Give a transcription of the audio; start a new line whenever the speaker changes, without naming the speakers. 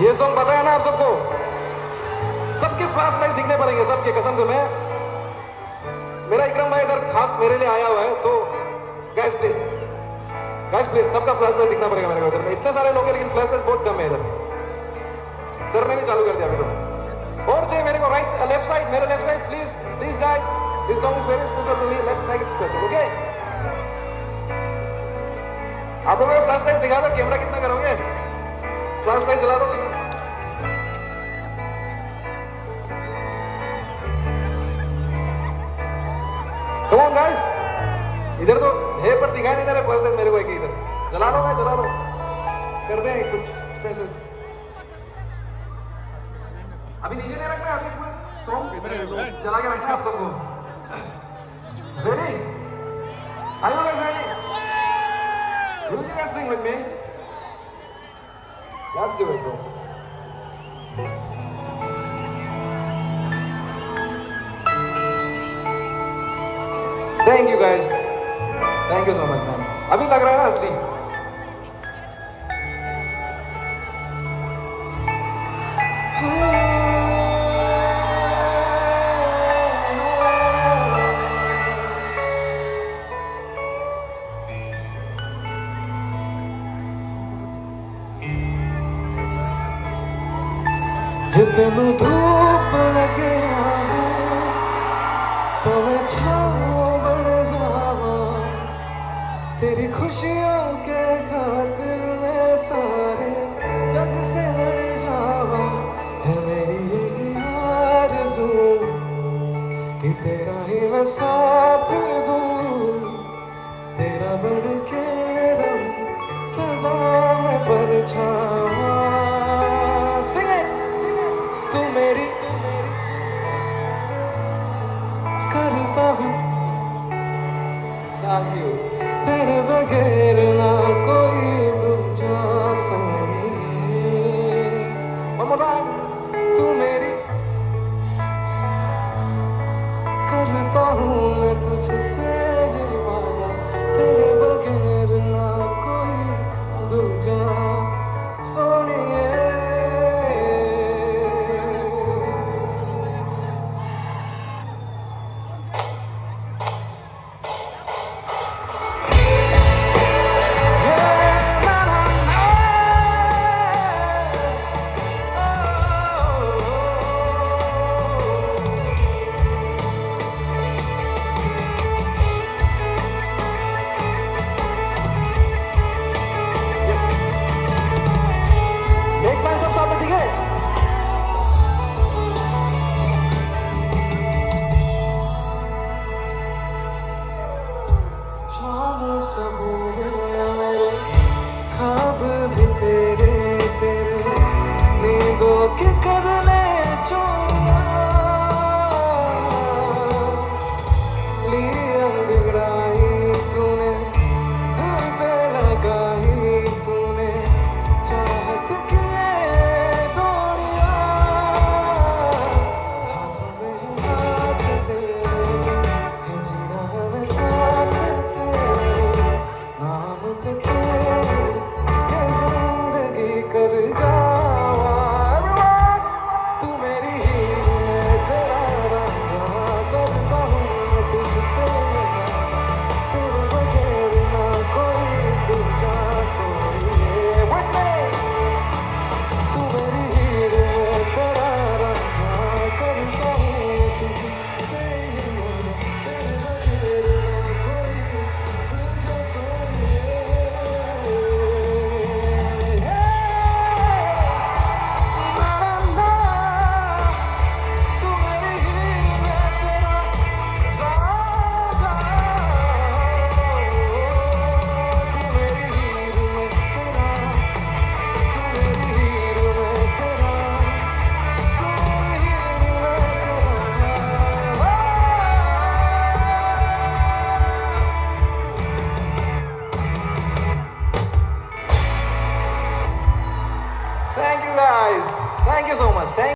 ये सॉन्ग पता है ना आप सबको? सबके फ्लैश लाइट्स दिखने पड़ेंगे, सबके, कसम से। मैं, मेरा इकरम भाई इधर खास मेरे लिए आया हुआ है, तो गाइस प्लीज सबका फ्लैश लाइट दिखना पड़ेगा मेरे को। इधर में इतने सारे लोग हैं लेकिन फ्लैश लाइट्स बहुत कम है इधर। सर ने भी चालू कर दिया अभी तो। और चाहिए मेरे को राइट लेफ्ट साइड, मेरे left side please guys, this song is very special to me, let's make it special, okay? आप लोगों को फ्लैश लाइट दिखा दो, कैमरा कितना करोगे? फ्लैश लाइट जला दो। कम ऑन गाइस, इधर तो है पर दिखाई नहीं दे रहा फ्लैश लाइट मेरे को। एक इधर जला लो, मैं जला लो, कर दे कुछ स्पेशल। अभी नीचे नहीं रखना, अभी पूरे सॉन्ग जला के रखना आप सबको। Ready? Are you guys ready? Will you guys sing with me? Let's do it, bro. Thank you guys. Thank you so much, man. अभी लग रहा है ना असली? जितनु धूप लगे आवे तो मैं छाँव बन जावा, तेरी खुशियों के खातिर मैं सारे जग से लड़ जावा। है मेरी यही आरज़ू कि तेरा ही मैं साथ दूँ, तेरा बन